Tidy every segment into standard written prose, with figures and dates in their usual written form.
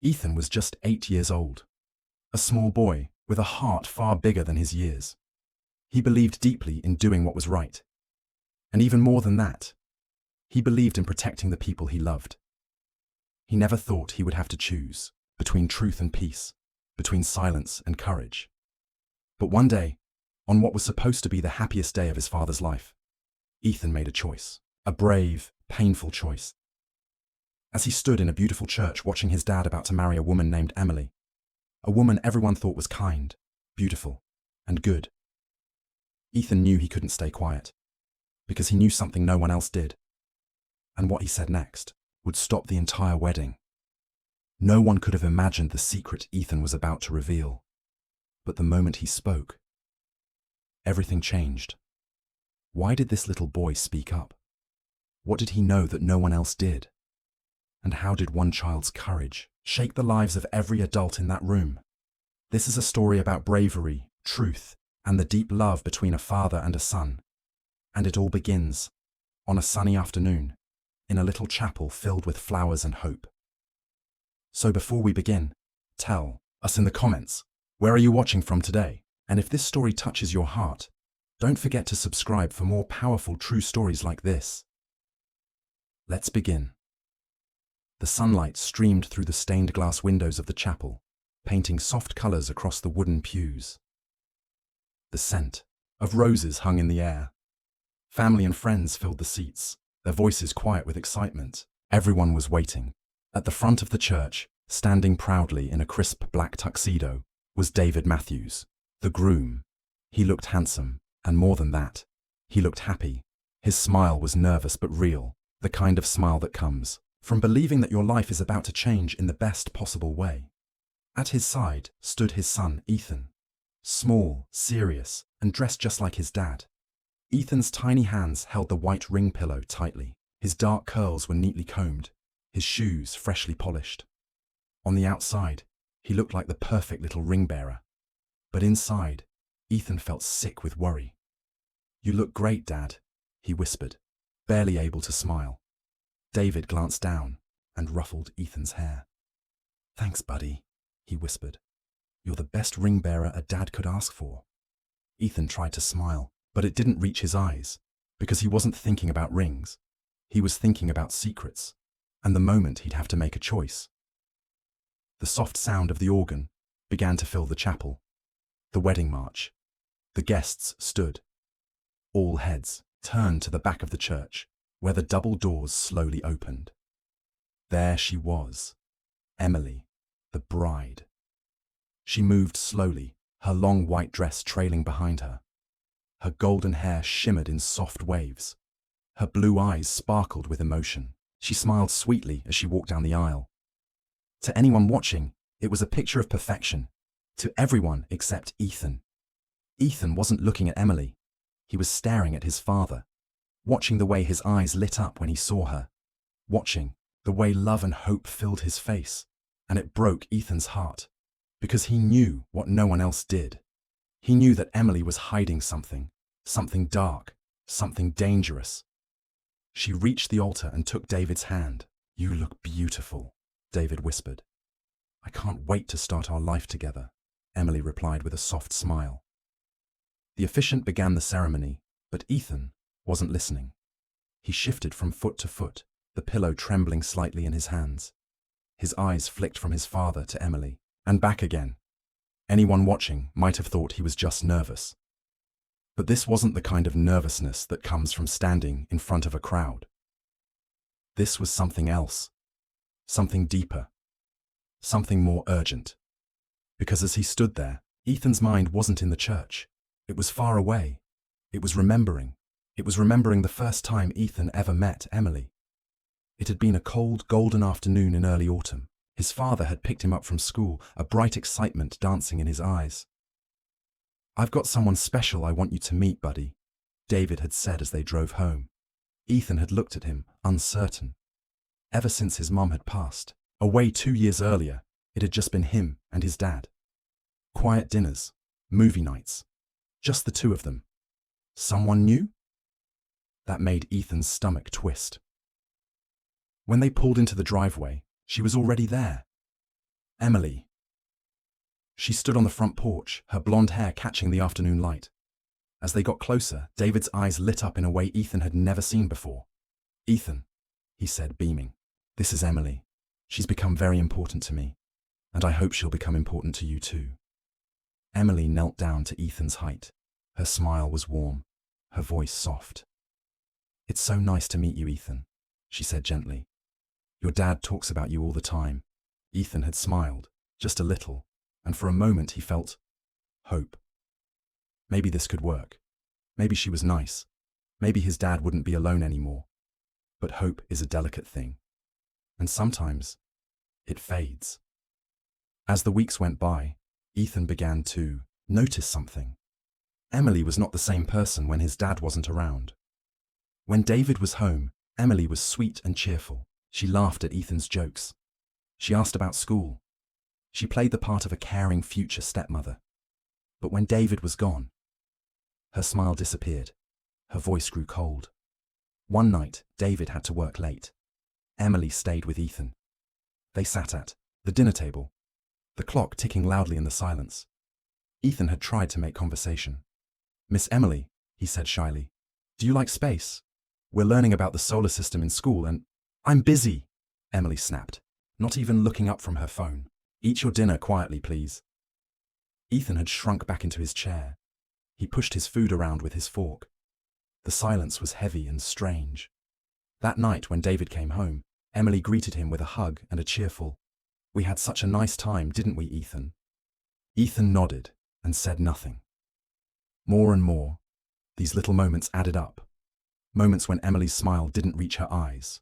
Ethan was just 8 years old, a small boy with a heart far bigger than his years. He believed deeply in doing what was right. And even more than that, he believed in protecting the people he loved. He never thought he would have to choose between truth and peace, between silence and courage. But one day, on what was supposed to be the happiest day of his father's life, Ethan made a choice, a brave, painful choice. As he stood in a beautiful church watching his dad about to marry a woman named Emily, a woman everyone thought was kind, beautiful, and good, Ethan knew he couldn't stay quiet, because he knew something no one else did. And what he said next would stop the entire wedding. No one could have imagined the secret Ethan was about to reveal. But the moment he spoke, everything changed. Why did this little boy speak up? What did he know that no one else did? And how did one child's courage shake the lives of every adult in that room? This is a story about bravery, truth, and the deep love between a father and a son. And it all begins on a sunny afternoon in a little chapel filled with flowers and hope. So before we begin, tell us in the comments, where are you watching from today? And if this story touches your heart, don't forget to subscribe for more powerful true stories like this. Let's begin. The sunlight streamed through the stained glass windows of the chapel, painting soft colors across the wooden pews. The scent of roses hung in the air. Family and friends filled the seats, their voices quiet with excitement. Everyone was waiting. At the front of the church, standing proudly in a crisp black tuxedo, was David Matthews, the groom. He looked handsome, and more than that, he looked happy. His smile was nervous but real, the kind of smile that comes from believing that your life is about to change in the best possible way. At his side stood his son, Ethan. Small, serious, and dressed just like his dad. Ethan's tiny hands held the white ring pillow tightly. His dark curls were neatly combed, his shoes freshly polished. On the outside, he looked like the perfect little ring bearer. But inside, Ethan felt sick with worry. "You look great, Dad," he whispered, barely able to smile. David glanced down and ruffled Ethan's hair. "Thanks, buddy," he whispered. "You're the best ring bearer a dad could ask for." Ethan tried to smile, but it didn't reach his eyes, because he wasn't thinking about rings. He was thinking about secrets, and the moment he'd have to make a choice. The soft sound of the organ began to fill the chapel. The wedding march. The guests stood. All heads turned to the back of the church, where the double doors slowly opened. There she was, Emily, the bride. She moved slowly, her long white dress trailing behind her. Her golden hair shimmered in soft waves. Her blue eyes sparkled with emotion. She smiled sweetly as she walked down the aisle. To anyone watching, it was a picture of perfection. To everyone except Ethan. Ethan wasn't looking at Emily. He was staring at his father, watching the way his eyes lit up when he saw her, watching the way love and hope filled his face, and it broke Ethan's heart, because he knew what no one else did. He knew that Emily was hiding something, something dark, something dangerous. She reached the altar and took David's hand. "You look beautiful," David whispered. "I can't wait to start our life together," Emily replied with a soft smile. The officiant began the ceremony, but Ethan wasn't listening. He shifted from foot to foot, the pillow trembling slightly in his hands. His eyes flicked from his father to Emily, and back again. Anyone watching might have thought he was just nervous. But this wasn't the kind of nervousness that comes from standing in front of a crowd. This was something else, something deeper, something more urgent. Because as he stood there, Ethan's mind wasn't in the church. It was far away. It was remembering. It was remembering the first time Ethan ever met Emily. It had been a cold, golden afternoon in early autumn. His father had picked him up from school, a bright excitement dancing in his eyes. "I've got someone special I want you to meet, buddy," David had said as they drove home. Ethan had looked at him, uncertain. Ever since his mum had passed away 2 years earlier, it had just been him and his dad. Quiet dinners, movie nights, just the two of them. Someone new? That made Ethan's stomach twist. When they pulled into the driveway, she was already there. Emily. She stood on the front porch, her blonde hair catching the afternoon light. As they got closer, David's eyes lit up in a way Ethan had never seen before. "Ethan," he said, beaming. "This is Emily. She's become very important to me, and I hope she'll become important to you too." Emily knelt down to Ethan's height. Her smile was warm, her voice soft. "It's so nice to meet you, Ethan," she said gently. "Your dad talks about you all the time." Ethan had smiled, just a little, and for a moment he felt hope. Maybe this could work. Maybe she was nice. Maybe his dad wouldn't be alone anymore. But hope is a delicate thing. And sometimes it fades. As the weeks went by, Ethan began to notice something. Emily was not the same person when his dad wasn't around. When David was home, Emily was sweet and cheerful. She laughed at Ethan's jokes. She asked about school. She played the part of a caring future stepmother. But when David was gone, her smile disappeared. Her voice grew cold. One night, David had to work late. Emily stayed with Ethan. They sat at the dinner table, the clock ticking loudly in the silence. Ethan had tried to make conversation. "Miss Emily," he said shyly, "do you like space? We're learning about the solar system in school and—" "I'm busy," Emily snapped, not even looking up from her phone. "Eat your dinner quietly, please." Ethan had shrunk back into his chair. He pushed his food around with his fork. The silence was heavy and strange. That night when David came home, Emily greeted him with a hug and a cheerful, "We had such a nice time, didn't we, Ethan?" Ethan nodded and said nothing. More and more, these little moments added up. Moments when Emily's smile didn't reach her eyes.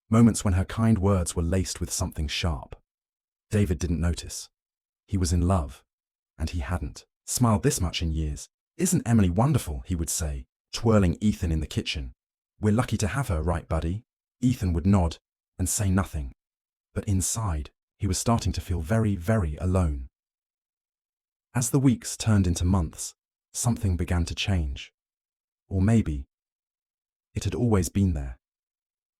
Moments when her kind words were laced with something sharp. David didn't notice. He was in love, and he hadn't smiled this much in years. "Isn't Emily wonderful?" he would say, twirling Ethan in the kitchen. "We're lucky to have her, right, buddy?" Ethan would nod and say nothing. But inside, he was starting to feel very, very alone. As the weeks turned into months, something began to change. Or maybe it had always been there.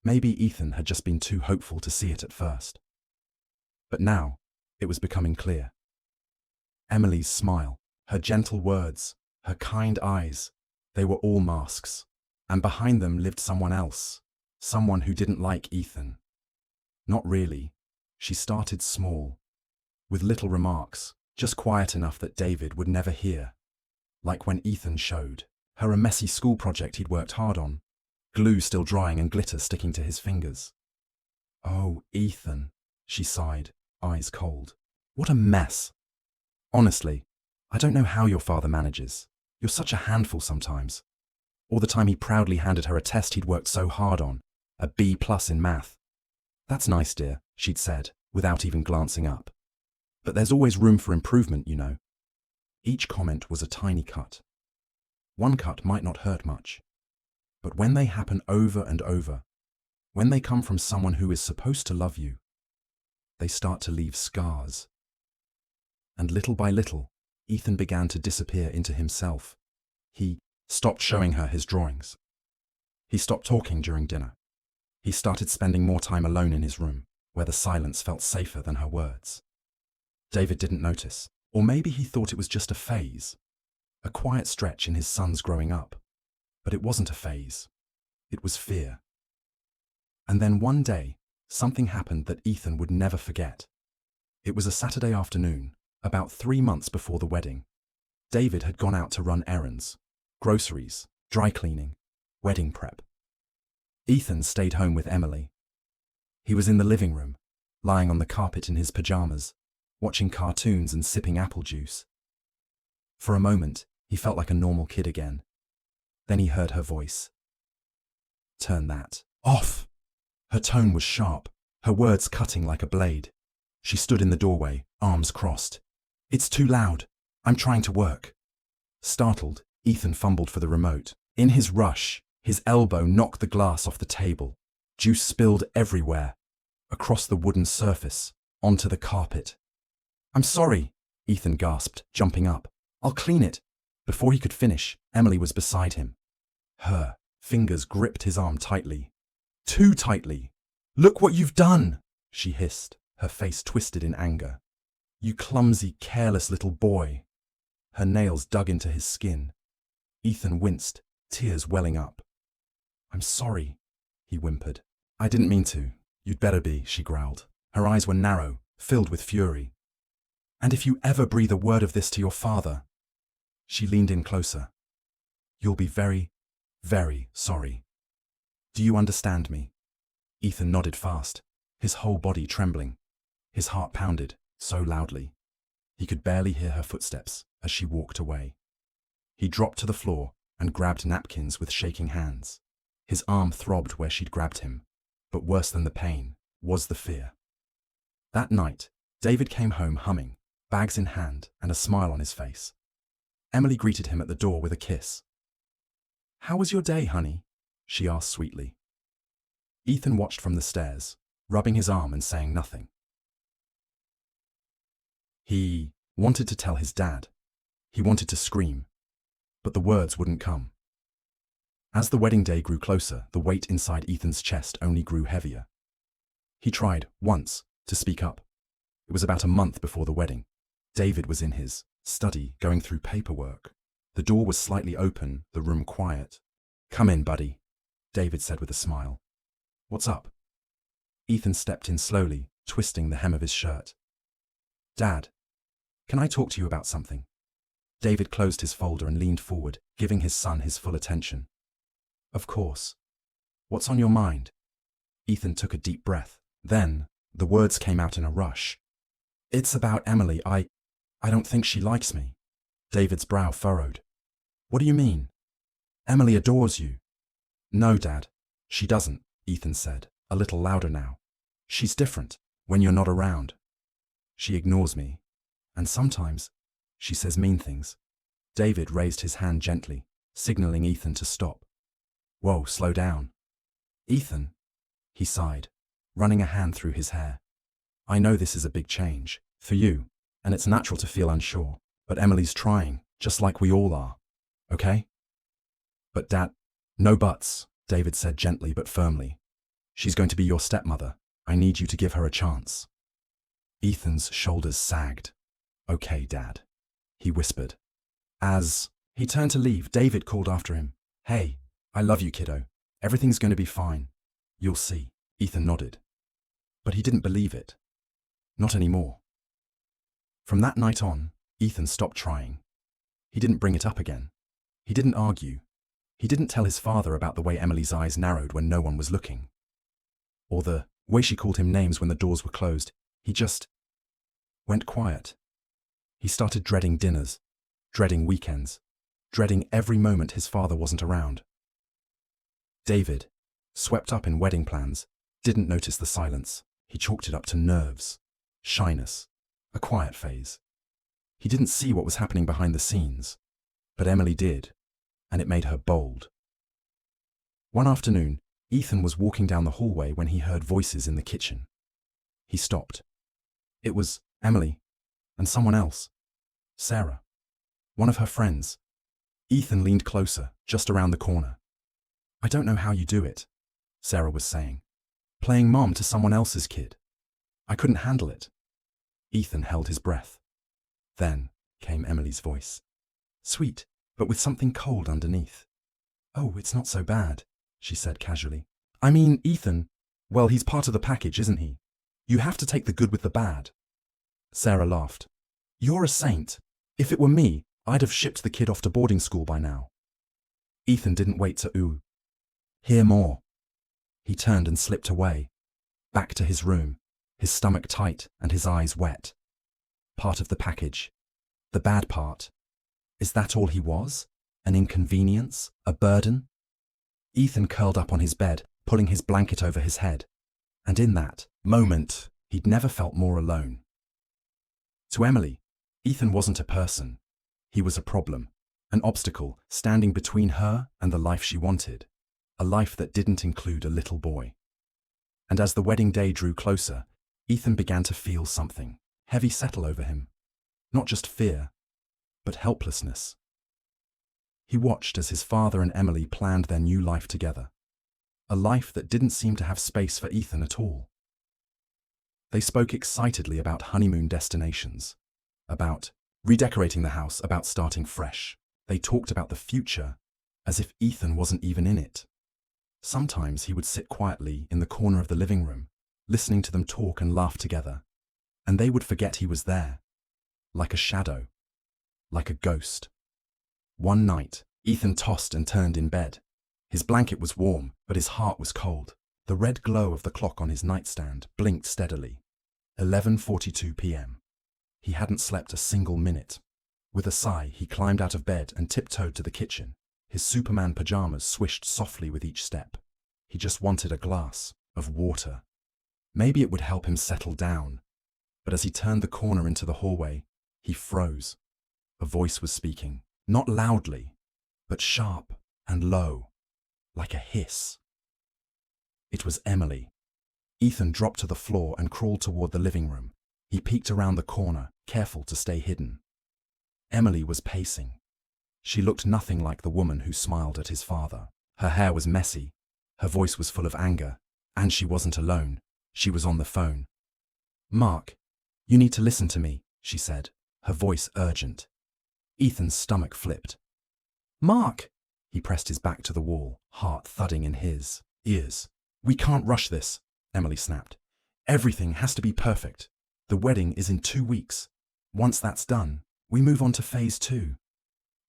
Maybe Ethan had just been too hopeful to see it at first. But now, it was becoming clear. Emily's smile, her gentle words, her kind eyes, they were all masks. And behind them lived someone else, someone who didn't like Ethan. Not really. She started small, with little remarks, just quiet enough that David would never hear. Like when Ethan showed her a messy school project he'd worked hard on, glue still drying and glitter sticking to his fingers. "Oh, Ethan," she sighed, eyes cold. "What a mess. Honestly, I don't know how your father manages. You're such a handful sometimes." All the time he proudly handed her a test he'd worked so hard on, a B+ in math. "That's nice, dear," she'd said, without even glancing up. "But there's always room for improvement, you know." Each comment was a tiny cut. One cut might not hurt much, but when they happen over and over, when they come from someone who is supposed to love you, they start to leave scars. And little by little, Ethan began to disappear into himself. He stopped showing her his drawings. He stopped talking during dinner. He started spending more time alone in his room, where the silence felt safer than her words. David didn't notice, or maybe he thought it was just a phase, a quiet stretch in his son's growing up. But it wasn't a phase. It was fear. And then one day, something happened that Ethan would never forget. It was a Saturday afternoon, about 3 months before the wedding. David had gone out to run errands, groceries, dry cleaning, wedding prep. Ethan stayed home with Emily. He was in the living room, lying on the carpet in his pajamas, watching cartoons and sipping apple juice. For a moment, he felt like a normal kid again. Then he heard her voice. "Turn that off." Her tone was sharp, her words cutting like a blade. She stood in the doorway, arms crossed. "It's too loud. I'm trying to work." Startled, Ethan fumbled for the remote. In his rush, his elbow knocked the glass off the table. Juice spilled everywhere, across the wooden surface, onto the carpet. "I'm sorry," Ethan gasped, jumping up. "I'll clean it." Before he could finish, Emily was beside him. Her fingers gripped his arm tightly. Too tightly. "Look what you've done," she hissed, her face twisted in anger. "You clumsy, careless little boy." Her nails dug into his skin. Ethan winced, tears welling up. "I'm sorry," he whimpered. "I didn't mean to." "You'd better be," she growled. Her eyes were narrow, filled with fury. "And if you ever breathe a word of this to your father—" She leaned in closer. "You'll be very, very sorry. Do you understand me?" Ethan nodded fast, his whole body trembling. His heart pounded so loudly. He could barely hear her footsteps as she walked away. He dropped to the floor and grabbed napkins with shaking hands. His arm throbbed where she'd grabbed him, but worse than the pain was the fear. That night, David came home humming, bags in hand and a smile on his face. Emily greeted him at the door with a kiss. "How was your day, honey?" she asked sweetly. Ethan watched from the stairs, rubbing his arm and saying nothing. He wanted to tell his dad. He wanted to scream, but the words wouldn't come. As the wedding day grew closer, the weight inside Ethan's chest only grew heavier. He tried, once, to speak up. It was about a month before the wedding. David was in his study, going through paperwork. The door was slightly open, the room quiet. "Come in, buddy," David said with a smile. "What's up?" Ethan stepped in slowly, twisting the hem of his shirt. "Dad, can I talk to you about something?" David closed his folder and leaned forward, giving his son his full attention. "Of course. What's on your mind?" Ethan took a deep breath. Then, the words came out in a rush. "It's about Emily. I don't think she likes me." David's brow furrowed. "What do you mean? Emily adores you." "No, Dad, she doesn't," Ethan said, a little louder now. "She's different when you're not around. She ignores me, and sometimes she says mean things." David raised his hand gently, signaling Ethan to stop. "Whoa, slow down." "Ethan," he sighed, running a hand through his hair. "I know this is a big change for you, and it's natural to feel unsure, but Emily's trying, just like we all are, okay?" "But Dad—" "No buts," David said gently but firmly. "She's going to be your stepmother. I need you to give her a chance." Ethan's shoulders sagged. "Okay, Dad," he whispered. As he turned to leave, David called after him. "Hey, I love you, kiddo. Everything's going to be fine. You'll see." Ethan nodded. But he didn't believe it. Not anymore. From that night on, Ethan stopped trying. He didn't bring it up again. He didn't argue. He didn't tell his father about the way Emily's eyes narrowed when no one was looking, or the way she called him names when the doors were closed. He just went quiet. He started dreading dinners, dreading weekends, dreading every moment his father wasn't around. David, swept up in wedding plans, didn't notice the silence. He chalked it up to nerves, shyness, a quiet phase. He didn't see what was happening behind the scenes, but Emily did, and it made her bold. One afternoon, Ethan was walking down the hallway when he heard voices in the kitchen. He stopped. It was Emily, and someone else. Sarah, one of her friends. Ethan leaned closer, just around the corner. "I don't know how you do it," Sarah was saying. "Playing mom to someone else's kid. I couldn't handle it." Ethan held his breath. Then came Emily's voice. Sweet, but with something cold underneath. "Oh, it's not so bad," she said casually. "I mean, Ethan, well, he's part of the package, isn't he? You have to take the good with the bad." Sarah laughed. "You're a saint. If it were me, I'd have shipped the kid off to boarding school by now." Ethan didn't wait to hear more. He turned and slipped away, back to his room, his stomach tight and his eyes wet. Part of the package. The bad part. Is that all he was? An inconvenience? A burden? Ethan curled up on his bed, pulling his blanket over his head. And in that moment, he'd never felt more alone. To Emily, Ethan wasn't a person. He was a problem, an obstacle standing between her and the life she wanted, a life that didn't include a little boy. And as the wedding day drew closer, Ethan began to feel something heavy settle over him. Not just fear, but helplessness. He watched as his father and Emily planned their new life together, a life that didn't seem to have space for Ethan at all. They spoke excitedly about honeymoon destinations, about redecorating the house, about starting fresh. They talked about the future as if Ethan wasn't even in it. Sometimes he would sit quietly in the corner of the living room, listening to them talk and laugh together, and they would forget he was there, like a shadow, like a ghost. One night, Ethan tossed and turned in bed. His blanket was warm, but his heart was cold. The red glow of the clock on his nightstand blinked steadily. 11:42 p.m. He hadn't slept a single minute. With a sigh, he climbed out of bed and tiptoed to the kitchen. His Superman pajamas swished softly with each step. He just wanted a glass of water. Maybe it would help him settle down. But as he turned the corner into the hallway, he froze. A voice was speaking, not loudly, but sharp and low, like a hiss. It was Emily. Ethan dropped to the floor and crawled toward the living room. He peeked around the corner, careful to stay hidden. Emily was pacing. She looked nothing like the woman who smiled at his father. Her hair was messy, her voice was full of anger, and she wasn't alone. She was on the phone. "Mark, you need to listen to me," she said, her voice urgent. Ethan's stomach flipped. "Mark!" He pressed his back to the wall, heart thudding in his ears. "We can't rush this," Emily snapped. "Everything has to be perfect. The wedding is in 2 weeks. Once that's done, we move on to phase 2.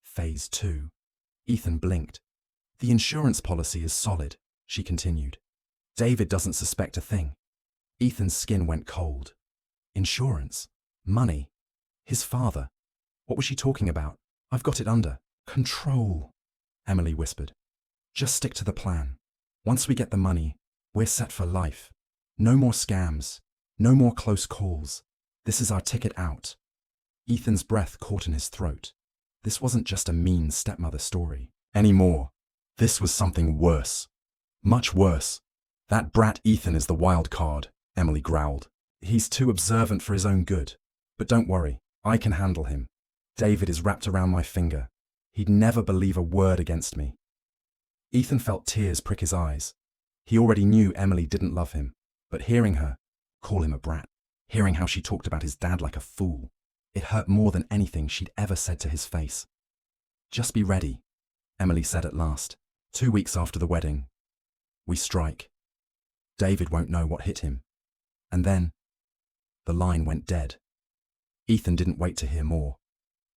Phase 2. Ethan blinked. "The insurance policy is solid," she continued. "David doesn't suspect a thing." Ethan's skin went cold. Insurance? Money? His father? What was she talking about? "I've got it under control," Emily whispered. "Just stick to the plan. Once we get the money, we're set for life. No more scams. No more close calls. This is our ticket out." Ethan's breath caught in his throat. This wasn't just a mean stepmother story anymore. This was something worse. Much worse. "That brat Ethan is the wild card," Emily growled. "He's too observant for his own good. But don't worry, I can handle him. David is wrapped around my finger. He'd never believe a word against me." Ethan felt tears prick his eyes. He already knew Emily didn't love him, but hearing her call him a brat, hearing how she talked about his dad like a fool, it hurt more than anything she'd ever said to his face. "Just be ready," Emily said at last. 2 weeks after the wedding, we strike. David won't know what hit him. And then, the line went dead. Ethan didn't wait to hear more.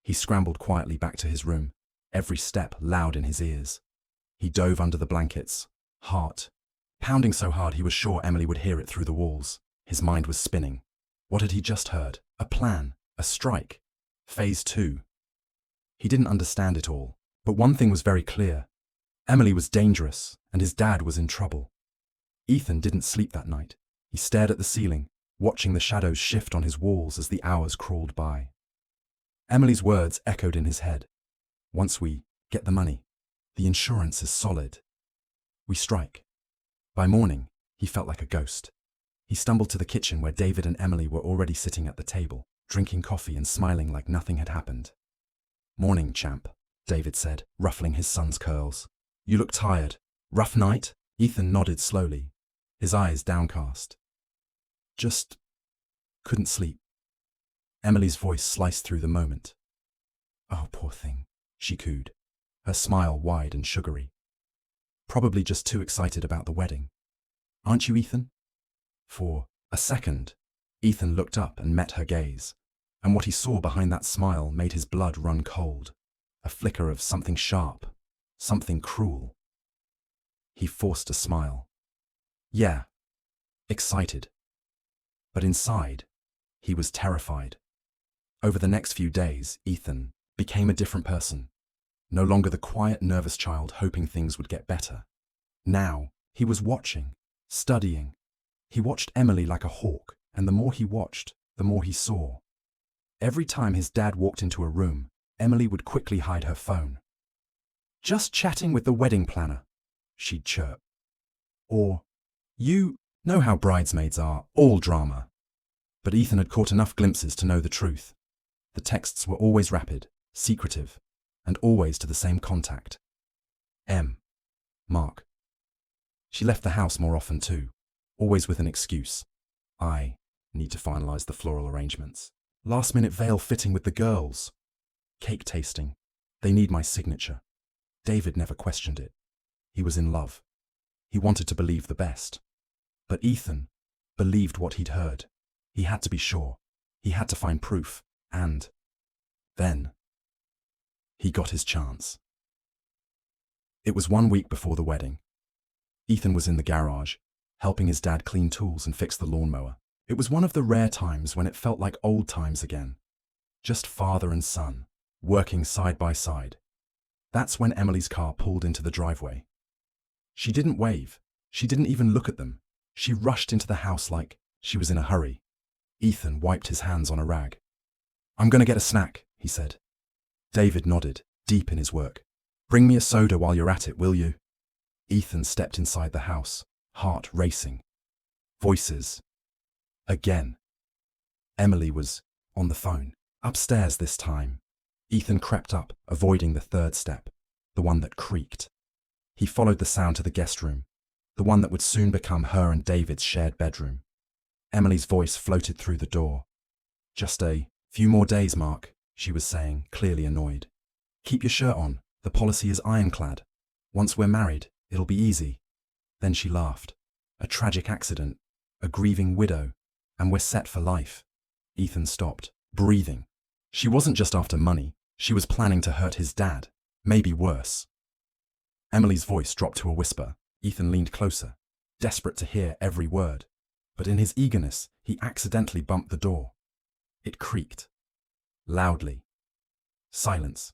He scrambled quietly back to his room, every step loud in his ears. He dove under the blankets, heart pounding so hard he was sure Emily would hear it through the walls. His mind was spinning. What had he just heard? A plan, a strike, phase 2. He didn't understand it all, but one thing was very clear. Emily was dangerous, and his dad was in trouble. Ethan didn't sleep that night. He stared at the ceiling, watching the shadows shift on his walls as the hours crawled by. Emily's words echoed in his head. "Once we get the money, the insurance is solid. We strike." By morning, he felt like a ghost. He stumbled to the kitchen where David and Emily were already sitting at the table, drinking coffee and smiling like nothing had happened. "Morning, champ," David said, ruffling his son's curls. "You look tired. Rough night?" Ethan nodded slowly, his eyes downcast. "Just couldn't sleep." Emily's voice sliced through the moment. "Oh, poor thing," she cooed, her smile wide and sugary. "Probably just too excited about the wedding. Aren't you, Ethan?" For a second, Ethan looked up and met her gaze, and what he saw behind that smile made his blood run cold. A flicker of something sharp, something cruel. He forced a smile. Yeah, excited. But inside, he was terrified. Over the next few days, Ethan became a different person. No longer the quiet, nervous child hoping things would get better. Now, he was watching, studying. He watched Emily like a hawk, and the more he watched, the more he saw. Every time his dad walked into a room, Emily would quickly hide her phone. "Just chatting with the wedding planner," she'd chirp. Or, "You know how bridesmaids are, all drama." But Ethan had caught enough glimpses to know the truth. The texts were always rapid, secretive, and always to the same contact. Mark. She left the house more often too, always with an excuse. "I Need to finalize the floral arrangements. Last-minute veil fitting with the girls. Cake tasting. They need my signature. David never questioned it. He was in love. He wanted to believe the best. But Ethan believed what he'd heard. He had to be sure. He had to find proof. And then he got his chance. It was 1 week before the wedding. Ethan was in the garage, helping his dad clean tools and fix the lawnmower. It was one of the rare times when it felt like old times again. Just father and son, working side by side. That's when Emily's car pulled into the driveway. She didn't wave. She didn't even look at them. She rushed into the house like she was in a hurry. Ethan wiped his hands on a rag. "I'm going to get a snack," he said. David nodded, deep in his work. "Bring me a soda while you're at it, will you?" Ethan stepped inside the house, heart racing. Voices. Again. Emily was on the phone, upstairs this time. Ethan crept up, avoiding the third step, the one that creaked. He followed the sound to the guest room, the one that would soon become her and David's shared bedroom. Emily's voice floated through the door. "Just a few more days, Mark," she was saying, clearly annoyed. "Keep your shirt on. The policy is ironclad. Once we're married, it'll be easy." Then she laughed. "A tragic accident, a grieving widow, and we're set for life." Ethan stopped, breathing. She wasn't just after money. She was planning to hurt his dad, maybe worse. Emily's voice dropped to a whisper. Ethan leaned closer, desperate to hear every word. But in his eagerness, he accidentally bumped the door. It creaked. Loudly. Silence.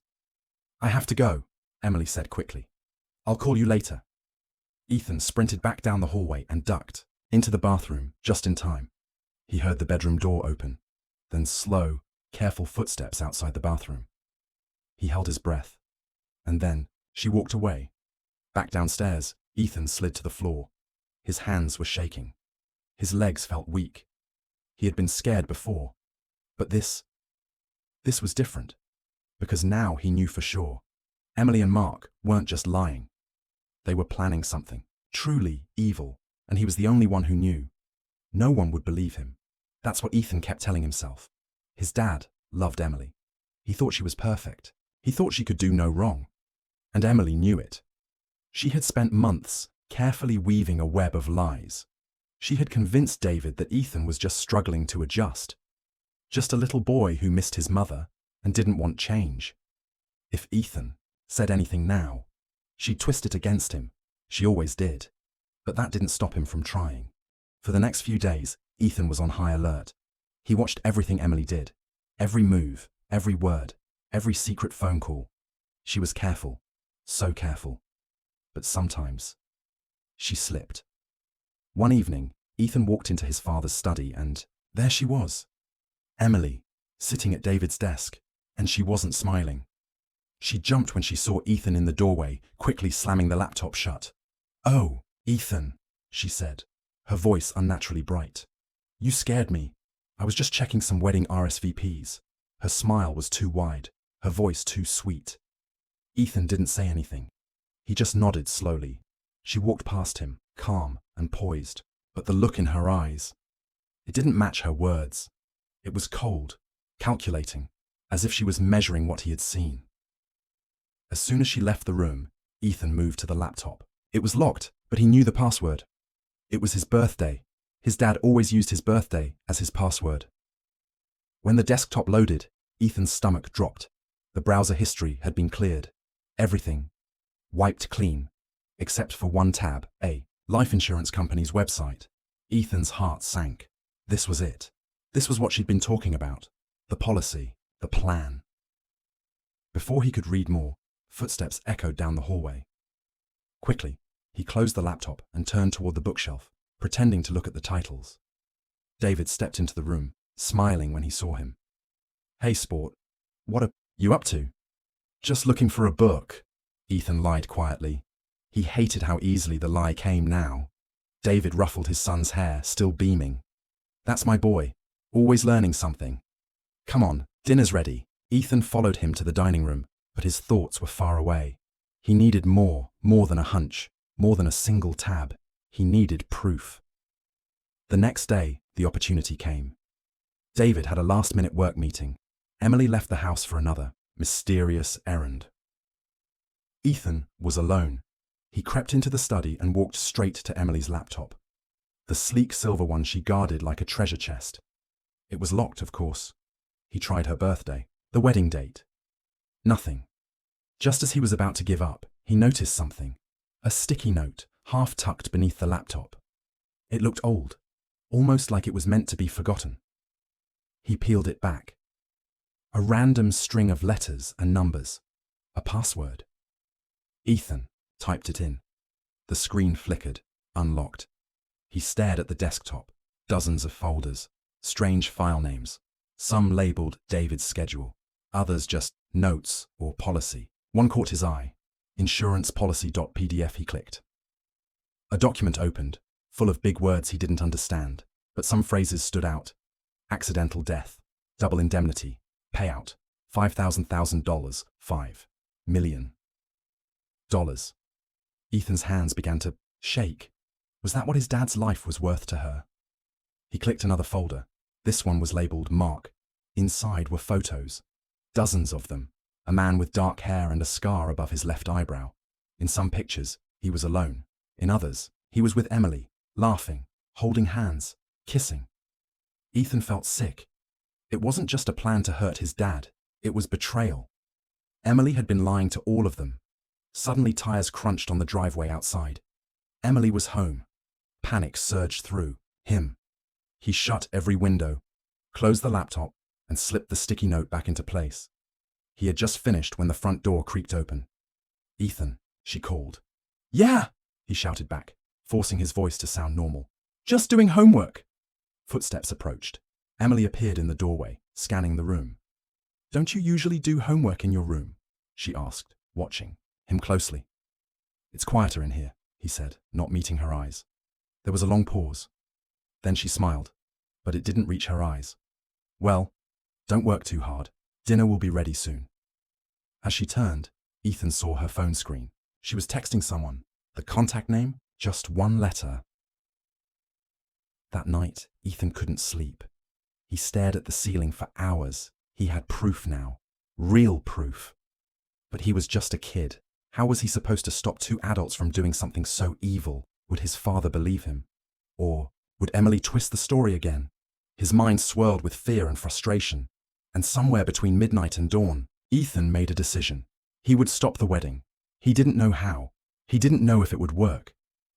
"I have to go," Emily said quickly. "I'll call you later." Ethan sprinted back down the hallway and ducked into the bathroom just in time. He heard the bedroom door open, then slow, careful footsteps outside the bathroom. He held his breath. And then she walked away. Back downstairs, Ethan slid to the floor. His hands were shaking. His legs felt weak. He had been scared before. But this was different. Because now he knew for sure. Emily and Mark weren't just lying. They were planning something truly evil, and he was the only one who knew. No one would believe him. That's what Ethan kept telling himself. His dad loved Emily. He thought she was perfect. He thought she could do no wrong. And Emily knew it. She had spent months carefully weaving a web of lies. She had convinced David that Ethan was just struggling to adjust. Just a little boy who missed his mother and didn't want change. If Ethan said anything now, she'd twist it against him. She always did. But that didn't stop him from trying. For the next few days, Ethan was on high alert. He watched everything Emily did. Every move, every word, every secret phone call. She was careful. So careful. But sometimes she slipped. One evening, Ethan walked into his father's study and there she was. Emily, sitting at David's desk, and she wasn't smiling. She jumped when she saw Ethan in the doorway, quickly slamming the laptop shut. "Oh, Ethan," she said, her voice unnaturally bright. "You scared me. I was just checking some wedding RSVPs." Her smile was too wide, her voice too sweet. Ethan didn't say anything. He just nodded slowly. She walked past him, calm and poised, but the look in her eyes, it didn't match her words. It was cold, calculating, as if she was measuring what he had seen. As soon as she left the room, Ethan moved to the laptop. It was locked, but he knew the password. It was his birthday. His dad always used his birthday as his password. When the desktop loaded, Ethan's stomach dropped. The browser history had been cleared. Everything wiped clean, except for one tab, a life insurance company's website. Ethan's heart sank. This was it. This was what she'd been talking about. The policy, the plan. Before he could read more, footsteps echoed down the hallway. Quickly, he closed the laptop and turned toward the bookshelf, pretending to look at the titles. David stepped into the room, smiling when he saw him. "Hey, sport. What are you up to?" "Just looking for a book," Ethan lied quietly. He hated how easily the lie came now. David ruffled his son's hair, still beaming. "That's my boy. Always learning something. Come on, dinner's ready." Ethan followed him to the dining room, but his thoughts were far away. He needed more than a hunch, more than a single tab. He needed proof. The next day, the opportunity came. David had a last-minute work meeting. Emily left the house for another mysterious errand. Ethan was alone. He crept into the study and walked straight to Emily's laptop. The sleek silver one she guarded like a treasure chest. It was locked, of course. He tried her birthday, the wedding date. Nothing. Just as he was about to give up, he noticed something. A sticky note, half tucked beneath the laptop. It looked old, almost like it was meant to be forgotten. He peeled it back. A random string of letters and numbers. A password. Ethan typed it in. The screen flickered, unlocked. He stared at the desktop. Dozens of folders, strange file names. Some labeled David's schedule, others just notes or policy. One caught his eye. Insurancepolicy.pdf. He clicked. A document opened, full of big words he didn't understand, but some phrases stood out. Accidental death, double indemnity, payout, $5,000, $5 million. Ethan's hands began to shake. Was that what his dad's life was worth to her? He clicked another folder. This one was labeled Mark. Inside were photos. Dozens of them. A man with dark hair and a scar above his left eyebrow. In some pictures, he was alone. In others, he was with Emily, laughing, holding hands, kissing. Ethan felt sick. It wasn't just a plan to hurt his dad. It was betrayal. Emily had been lying to all of them. Suddenly tires crunched on the driveway outside. Emily was home. Panic surged through him. He shut every window, closed the laptop, and slipped the sticky note back into place. He had just finished when the front door creaked open. "Ethan," she called. "Yeah," he shouted back, forcing his voice to sound normal. "Just doing homework." Footsteps approached. Emily appeared in the doorway, scanning the room. "Don't you usually do homework in your room?" she asked, watching him closely. "It's quieter in here," he said, not meeting her eyes. There was a long pause. Then she smiled, but it didn't reach her eyes. "Well, don't work too hard. Dinner will be ready soon." As she turned, Ethan saw her phone screen. She was texting someone. The contact name? Just one letter. That night, Ethan couldn't sleep. He stared at the ceiling for hours. He had proof now. Real proof. But he was just a kid. How was he supposed to stop two adults from doing something so evil? Would his father believe him? Or would Emily twist the story again? His mind swirled with fear and frustration. And somewhere between midnight and dawn, Ethan made a decision. He would stop the wedding. He didn't know how. He didn't know if it would work.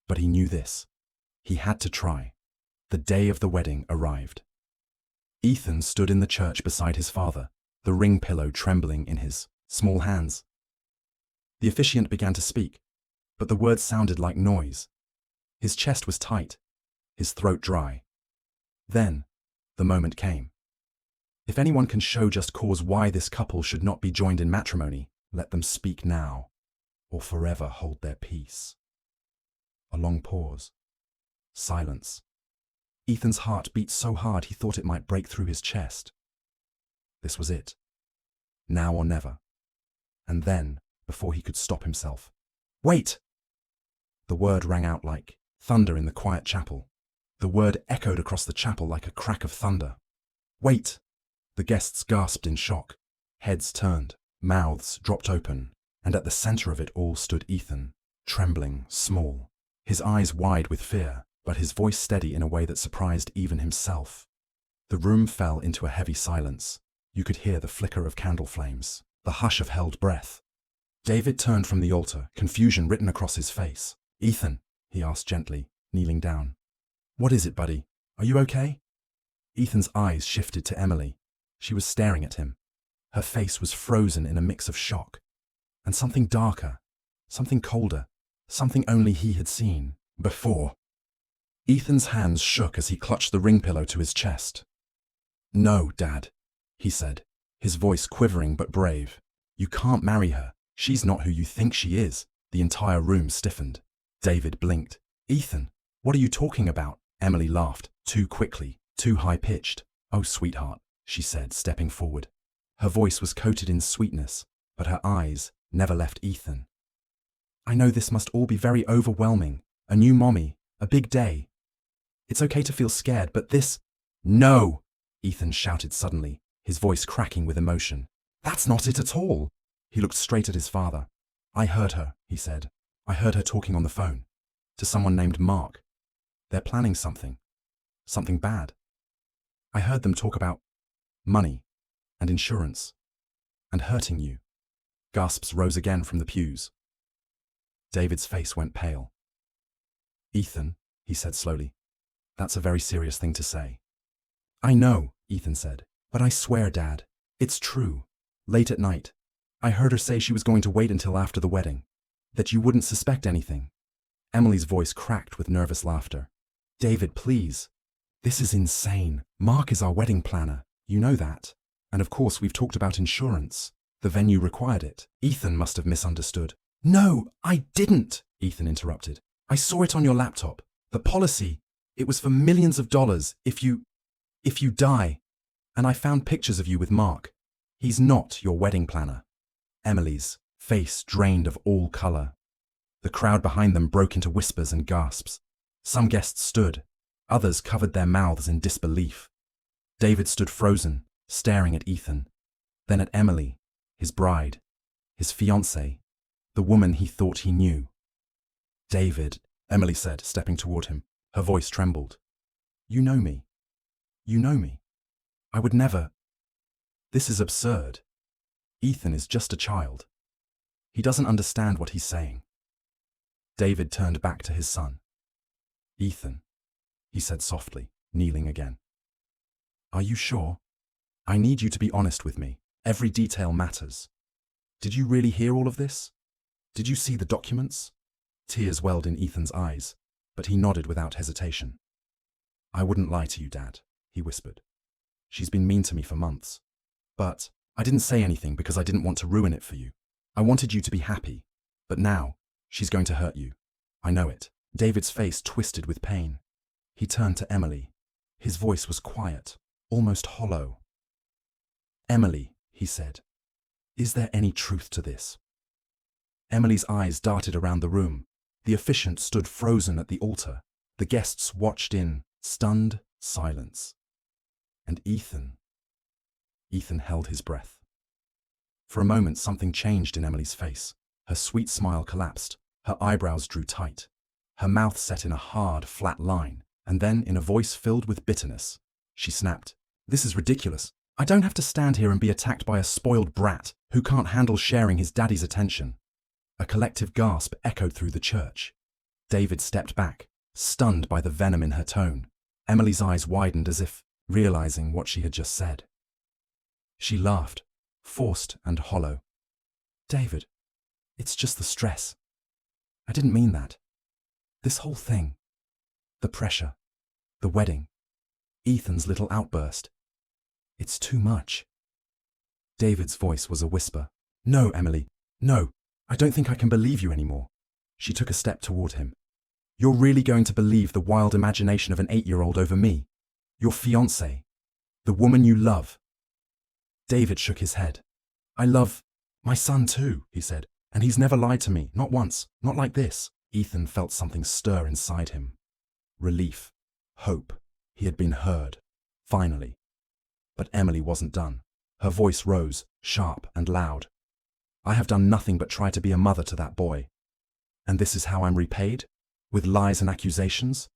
But he knew this. He had to try. The day of the wedding arrived. Ethan stood in the church beside his father, the ring pillow trembling in his small hands. The officiant began to speak, but the words sounded like noise. His chest was tight, his throat dry. Then, the moment came. If anyone can show just cause why this couple should not be joined in matrimony, let them speak now, or forever hold their peace. A long pause. Silence. Ethan's heart beat so hard he thought it might break through his chest. This was it. Now or never. And then, before he could stop himself, "Wait!" The word rang out like thunder in the quiet chapel. The word echoed across the chapel like a crack of thunder. "Wait!" The guests gasped in shock. Heads turned, mouths dropped open, and at the center of it all stood Ethan, trembling, small, his eyes wide with fear, but his voice steady in a way that surprised even himself. The room fell into a heavy silence. You could hear the flicker of candle flames, the hush of held breath. David turned from the altar, confusion written across his face. "Ethan," he asked gently, kneeling down. "What is it, buddy? Are you okay?" Ethan's eyes shifted to Emily. She was staring at him. Her face was frozen in a mix of shock, and something darker, something colder, something only he had seen before. Ethan's hands shook as he clutched the ring pillow to his chest. "No, Dad," he said, his voice quivering but brave. "You can't marry her. She's not who you think she is." The entire room stiffened. David blinked. "Ethan, what are you talking about?" Emily laughed, too quickly, too high-pitched. "Oh, sweetheart," she said, stepping forward. Her voice was coated in sweetness, but her eyes never left Ethan. "I know this must all be very overwhelming. A new mommy, a big day. It's okay to feel scared, but this— No! Ethan shouted suddenly, his voice cracking with emotion. That's not it at all. He looked straight at his father. I heard her, he said. I heard her talking on the phone. To someone named Mark. They're planning something. Something bad. I heard them talk about money and insurance and hurting you. Gasps rose again from the pews. David's face went pale. Ethan, he said slowly, that's a very serious thing to say. I know, Ethan said, but I swear, Dad, it's true. Late at night, I heard her say she was going to wait until after the wedding, that you wouldn't suspect anything. Emily's voice cracked with nervous laughter. David, please. This is insane. Mark is our wedding planner. You know that. And of course we've talked about insurance. The venue required it. Ethan must have misunderstood. No, I didn't, Ethan interrupted. I saw it on your laptop. The policy, it was for millions of dollars if you die. And I found pictures of you with Mark. He's not your wedding planner. Emily's face drained of all color. The crowd behind them broke into whispers and gasps. Some guests stood. Others covered their mouths in disbelief. David stood frozen, staring at Ethan, then at Emily, his bride, his fiancée, the woman he thought he knew. David, Emily said, stepping toward him. Her voice trembled. You know me. You know me. I would never. This is absurd. Ethan is just a child. He doesn't understand what he's saying. David turned back to his son. Ethan, he said softly, kneeling again. Are you sure? I need you to be honest with me. Every detail matters. Did you really hear all of this? Did you see the documents? Tears welled in Ethan's eyes, but he nodded without hesitation. I wouldn't lie to you, Dad, he whispered. She's been mean to me for months. But I didn't say anything because I didn't want to ruin it for you. I wanted you to be happy. But now, she's going to hurt you. I know it. David's face twisted with pain. He turned to Emily. His voice was quiet, almost hollow. Emily, he said, is there any truth to this? Emily's eyes darted around the room. The officiant stood frozen at the altar. The guests watched in stunned silence. And Ethan held his breath. For a moment, something changed in Emily's face. Her sweet smile collapsed. Her eyebrows drew tight. Her mouth set in a hard, flat line. And then, in a voice filled with bitterness, she snapped, This is ridiculous. I don't have to stand here and be attacked by a spoiled brat who can't handle sharing his daddy's attention. A collective gasp echoed through the church. David stepped back, stunned by the venom in her tone. Emily's eyes widened as if realizing what she had just said. She laughed, forced and hollow. David, it's just the stress. I didn't mean that. This whole thing. The pressure. The wedding. Ethan's little outburst. It's too much. David's voice was a whisper. No, Emily, no. I don't think I can believe you anymore. She took a step toward him. You're really going to believe the wild imagination of an 8-year-old over me? Your fiancée? The woman you love? David shook his head. I love my son too, he said, and he's never lied to me, not once, not like this. Ethan felt something stir inside him. Relief, hope. He had been heard, finally. But Emily wasn't done. Her voice rose, sharp and loud. I have done nothing but try to be a mother to that boy. And this is how I'm repaid? With lies and accusations?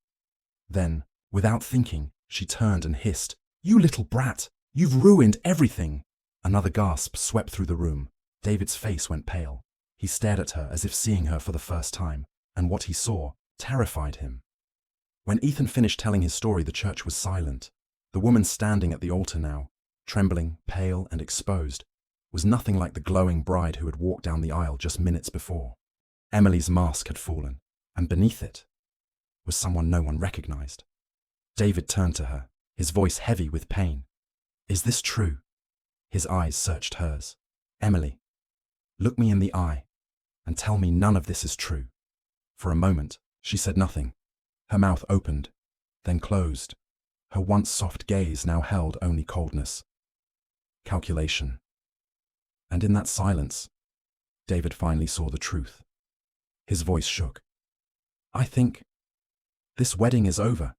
Then, without thinking, she turned and hissed, You little brat! You've ruined everything! Another gasp swept through the room. David's face went pale. He stared at her as if seeing her for the first time, and what he saw terrified him. When Ethan finished telling his story, the church was silent. The woman standing at the altar now, trembling, pale and exposed, was nothing like the glowing bride who had walked down the aisle just minutes before. Emily's mask had fallen, and beneath it was someone no one recognized. David turned to her, his voice heavy with pain. Is this true? His eyes searched hers. Emily, look me in the eye and tell me none of this is true. For a moment, she said nothing. Her mouth opened, then closed. Her once soft gaze now held only coldness. Calculation. And in that silence, David finally saw the truth. His voice shook. I think this wedding is over.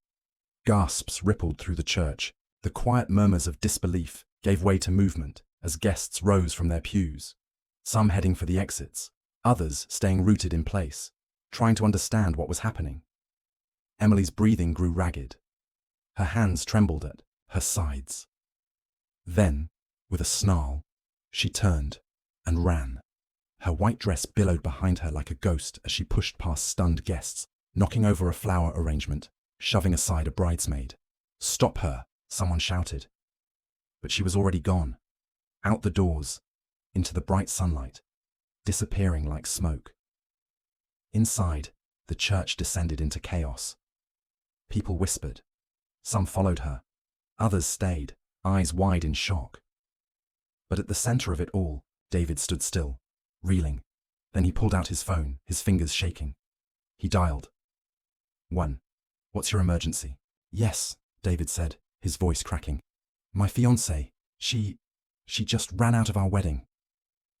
Gasps rippled through the church. The quiet murmurs of disbelief gave way to movement as guests rose from their pews, some heading for the exits, others staying rooted in place, trying to understand what was happening. Emily's breathing grew ragged. Her hands trembled at her sides. Then, with a snarl, she turned and ran. Her white dress billowed behind her like a ghost as she pushed past stunned guests, knocking over a flower arrangement, shoving aside a bridesmaid. "Stop her," someone shouted. But she was already gone, out the doors, into the bright sunlight, disappearing like smoke. Inside, the church descended into chaos. People whispered. Some followed her. Others stayed, eyes wide in shock. But at the center of it all, David stood still, reeling. Then he pulled out his phone, his fingers shaking. He dialed. "1. What's your emergency?" "Yes," David said, his voice cracking. "My fiancée, she just ran out of our wedding.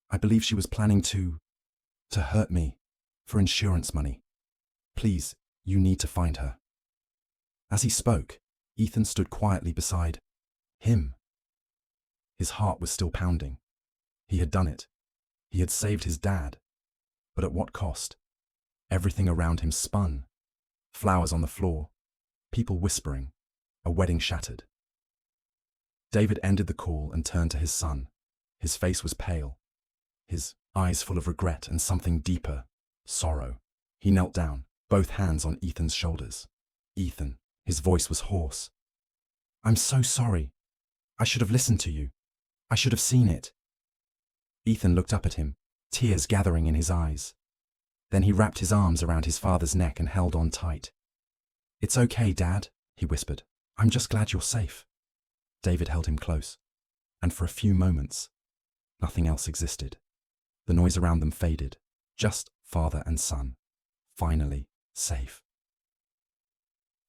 I believe she was planning to hurt me, for insurance money. Please, you need to find her." As he spoke, Ethan stood quietly beside him. His heart was still pounding. He had done it. He had saved his dad. But at what cost? Everything around him spun. Flowers on the floor, people whispering, a wedding shattered. David ended the call and turned to his son. His face was pale, his eyes full of regret and something deeper, sorrow. He knelt down, both hands on Ethan's shoulders. "Ethan," his voice was hoarse. "I'm so sorry. I should have listened to you. I should have seen it." Ethan looked up at him, tears gathering in his eyes. Then he wrapped his arms around his father's neck and held on tight. "It's okay, Dad," he whispered. "I'm just glad you're safe." David held him close, and for a few moments, nothing else existed. The noise around them faded, just father and son, finally safe.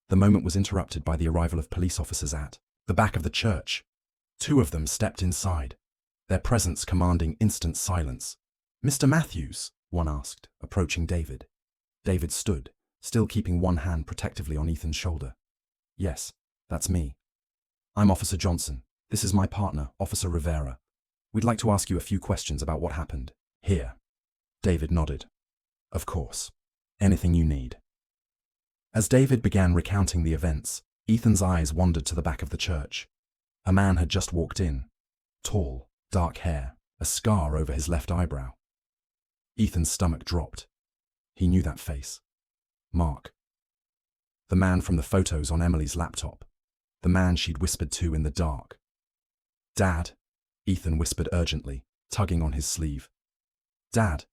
The moment was interrupted by the arrival of police officers at the back of the church. 2 of them stepped inside, their presence commanding instant silence. "Mr. Matthews?" one asked, approaching David. David stood, still keeping one hand protectively on Ethan's shoulder. "Yes, that's me. I'm Officer Johnson. This is my partner, Officer Rivera. We'd like to ask you a few questions about what happened here." David nodded. "Of course. Anything you need." As David began recounting the events, Ethan's eyes wandered to the back of the church. A man had just walked in. Tall, dark hair, a scar over his left eyebrow. Ethan's stomach dropped. He knew that face. Mark. The man from the photos on Emily's laptop. The man she'd whispered to in the dark. "Dad," Ethan whispered urgently, tugging on his sleeve. "Dad.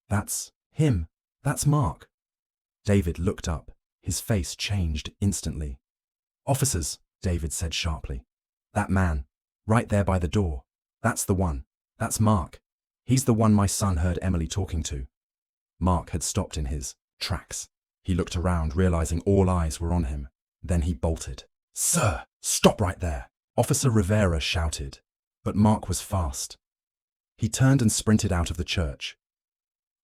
That's him. That's Mark." David looked up. His face changed instantly. "Officers," David said sharply. "That man, right there by the door. That's the one. That's Mark. He's the one my son heard Emily talking to." Mark had stopped in his tracks. He looked around, realizing all eyes were on him. Then he bolted. "Sir, stop right there!" Officer Rivera shouted, but Mark was fast. He turned and sprinted out of the church.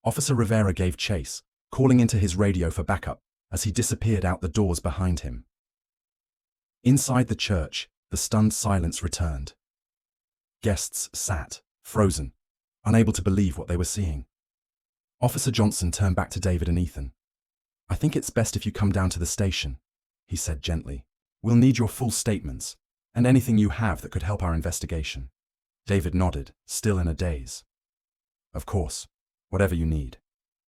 Officer Rivera gave chase, calling into his radio for backup as he disappeared out the doors behind him. Inside the church, the stunned silence returned. Guests sat, frozen, unable to believe what they were seeing. Officer Johnson turned back to David and Ethan. "I think it's best if you come down to the station," he said gently. "We'll need your full statements, and anything you have that could help our investigation." David nodded, still in a daze. "Of course, whatever you need."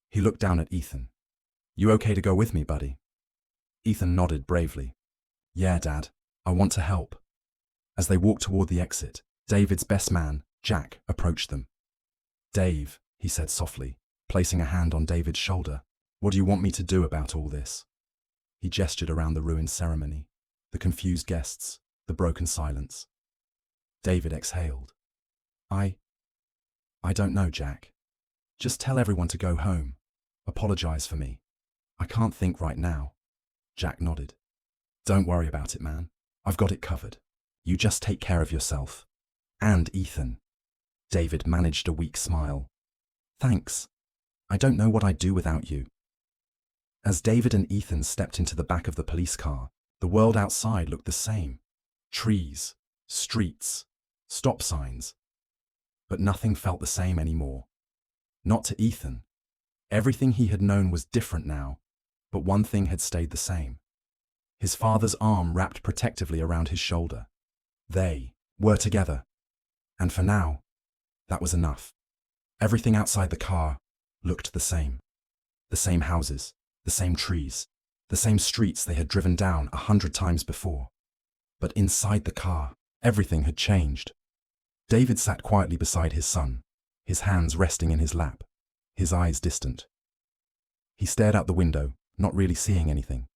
He looked down at Ethan. "You okay to go with me, buddy?" Ethan nodded bravely. "Yeah, Dad, I want to help." As they walked toward the exit, David's best man, Jack, approached them. "Dave," he said softly, placing a hand on David's shoulder, "what do you want me to do about all this?" He gestured around the ruined ceremony, the confused guests, the broken silence. David exhaled. I don't know, Jack. Just tell everyone to go home. Apologize for me. I can't think right now." Jack nodded. "Don't worry about it, man. I've got it covered. You just take care of yourself. And Ethan." David managed a weak smile. "Thanks. I don't know what I'd do without you." As David and Ethan stepped into the back of the police car, The world outside looked the same. Trees, streets, stop signs. But nothing felt the same anymore. Not to Ethan. Everything he had known was different now, but one thing had stayed the same. His father's arm wrapped protectively around his shoulder. They were together. And for now, that was enough. Everything outside the car looked the same. The same houses, the same trees, the same streets they had driven down 100 times before. But inside the car, everything had changed. David sat quietly beside his son, his hands resting in his lap, his eyes distant. He stared out the window, not really seeing anything.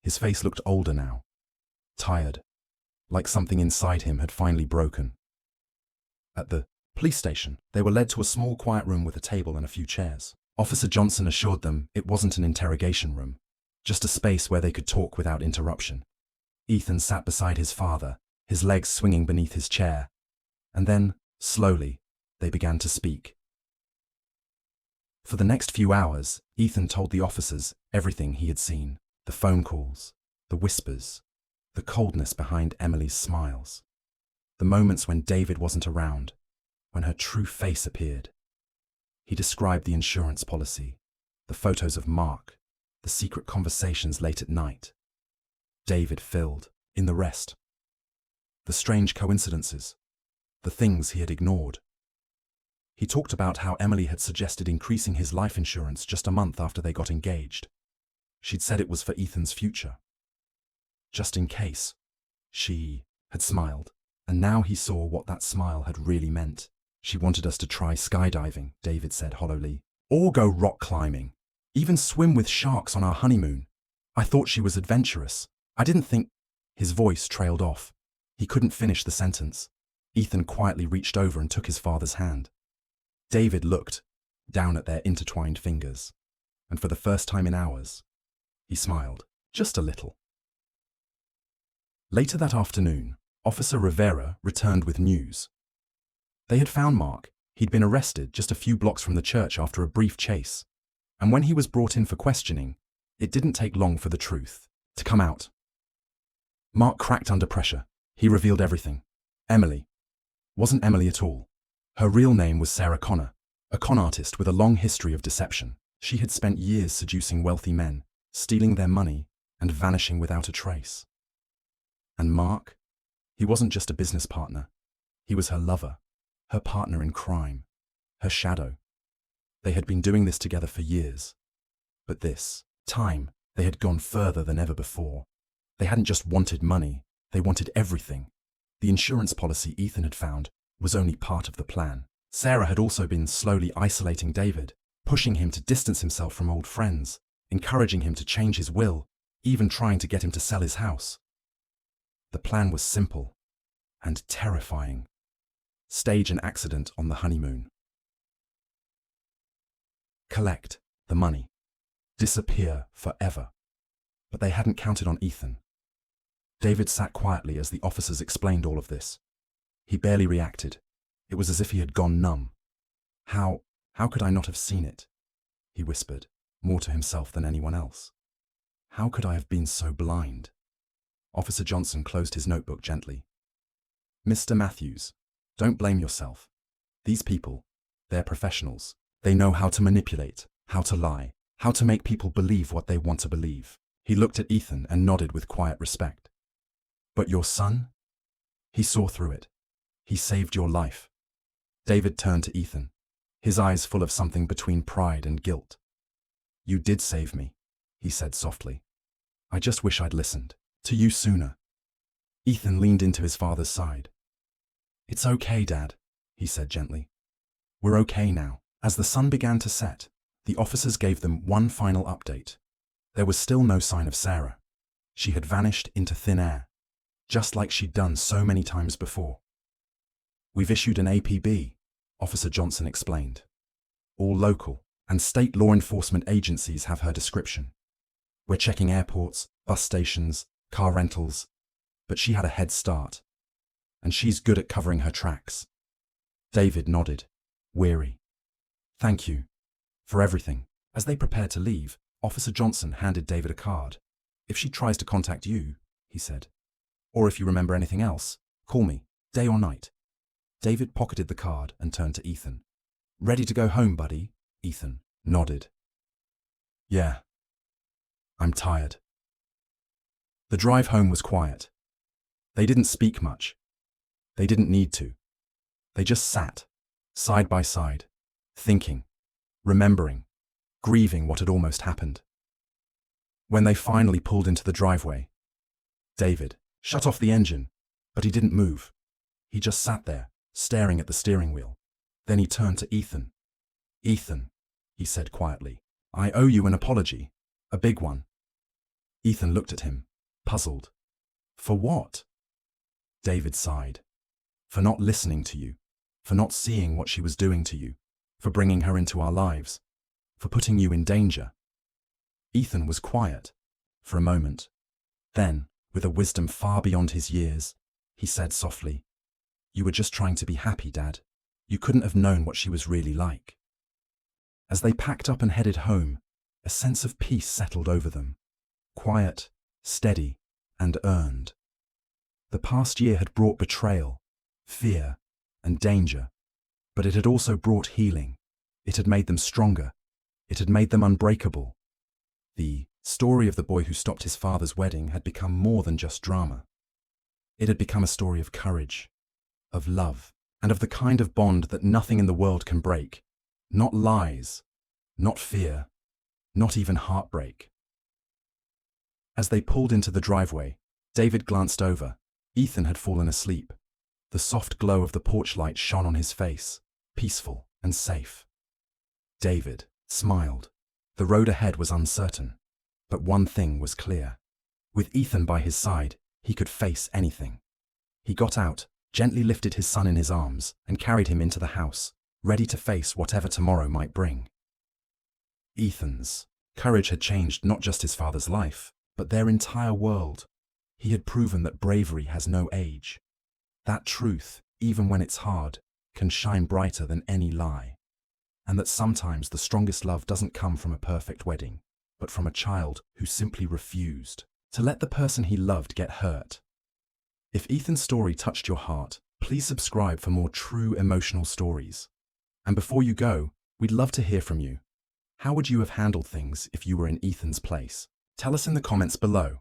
His face looked older now, tired, like something inside him had finally broken. At the police station, they were led to a small quiet room with a table and a few chairs. Officer Johnson assured them it wasn't an interrogation room, just a space where they could talk without interruption. Ethan sat beside his father, his legs swinging beneath his chair, and then, slowly, they began to speak. For the next few hours, Ethan told the officers everything he had seen, the phone calls, the whispers, the coldness behind Emily's smiles, the moments when David wasn't around, when her true face appeared. He described the insurance policy, the photos of Mark, the secret conversations late at night. David filled in the rest. The strange coincidences, the things he had ignored. He talked about how Emily had suggested increasing his life insurance just a month after they got engaged. She'd said it was for Ethan's future. Just in case. She had smiled, and now he saw what that smile had really meant. She wanted us to try skydiving, David said hollowly, or go rock climbing, even swim with sharks on our honeymoon. I thought she was adventurous. I didn't think... His voice trailed off. He couldn't finish the sentence. Ethan quietly reached over and took his father's hand. David looked down at their intertwined fingers, and for the first time in hours, he smiled, just a little. Later that afternoon, Officer Rivera returned with news. They had found Mark. He'd been arrested just a few blocks from the church after a brief chase. And when he was brought in for questioning, it didn't take long for the truth to come out. Mark cracked under pressure. He revealed everything. Emily wasn't Emily at all. Her real name was Sarah Connor, a con artist with a long history of deception. She had spent years seducing wealthy men, stealing their money, and vanishing without a trace. And Mark? He wasn't just a business partner. He was her lover, her partner in crime, her shadow. They had been doing this together for years. But this time, they had gone further than ever before. They hadn't just wanted money, they wanted everything. The insurance policy Ethan had found was only part of the plan. Sarah had also been slowly isolating David, pushing him to distance himself from old friends, encouraging him to change his will, even trying to get him to sell his house. The plan was simple and terrifying. Stage an accident on the honeymoon. Collect the money. Disappear forever. But they hadn't counted on Ethan. David sat quietly as the officers explained all of this. He barely reacted. It was as if he had gone numb. How could I not have seen it? He whispered, more to himself than anyone else. How could I have been so blind? Officer Johnson closed his notebook gently. Mr. Matthews, don't blame yourself. These people, they're professionals. They know how to manipulate, how to lie, how to make people believe what they want to believe. He looked at Ethan and nodded with quiet respect. But your son? He saw through it. He saved your life. David turned to Ethan, his eyes full of something between pride and guilt. You did save me, he said softly. I just wish I'd listened to you sooner. Ethan leaned into his father's side. It's okay, Dad, he said gently. We're okay now. As the sun began to set, the officers gave them one final update. There was still no sign of Sarah. She had vanished into thin air, just like she'd done so many times before. We've issued an APB, Officer Johnson explained. All local and state law enforcement agencies have her description. We're checking airports, bus stations, car rentals, but she had a head start, and she's good at covering her tracks. David nodded, weary. Thank you for everything. As they prepared to leave, Officer Johnson handed David a card. If she tries to contact you, he said. Or if you remember anything else, call me, day or night. David pocketed the card and turned to Ethan. Ready to go home, buddy? Ethan nodded. Yeah. I'm tired. The drive home was quiet. They didn't speak much. They didn't need to. They just sat, side by side, thinking, remembering, grieving what had almost happened. When they finally pulled into the driveway, David shut off the engine, but he didn't move. He just sat there, staring at the steering wheel. Then he turned to Ethan. Ethan, he said quietly, I owe you an apology, a big one. Ethan looked at him, puzzled. For what? David sighed. For not listening to you, for not seeing what she was doing to you, for bringing her into our lives, for putting you in danger. Ethan was quiet for a moment. Then, with a wisdom far beyond his years, he said softly, You were just trying to be happy, Dad. You couldn't have known what she was really like. As they packed up and headed home, a sense of peace settled over them. Quiet, steady, and earned. The past year had brought betrayal, fear, and danger, but it had also brought healing. It had made them stronger. It had made them unbreakable. The story of the boy who stopped his father's wedding had become more than just drama. It had become a story of courage, of love, and of the kind of bond that nothing in the world can break. Not lies, not fear, not even heartbreak. As they pulled into the driveway, David glanced over. Ethan had fallen asleep. The soft glow of the porch light shone on his face, peaceful and safe. David smiled. The road ahead was uncertain, but one thing was clear. With Ethan by his side, he could face anything. He got out, gently lifted his son in his arms, and carried him into the house, ready to face whatever tomorrow might bring. Ethan's courage had changed not just his father's life, but their entire world. He had proven that bravery has no age. That truth, even when it's hard, can shine brighter than any lie. And that sometimes the strongest love doesn't come from a perfect wedding, but from a child who simply refused to let the person he loved get hurt. If Ethan's story touched your heart, please subscribe for more true emotional stories. And before you go, we'd love to hear from you. How would you have handled things if you were in Ethan's place? Tell us in the comments below.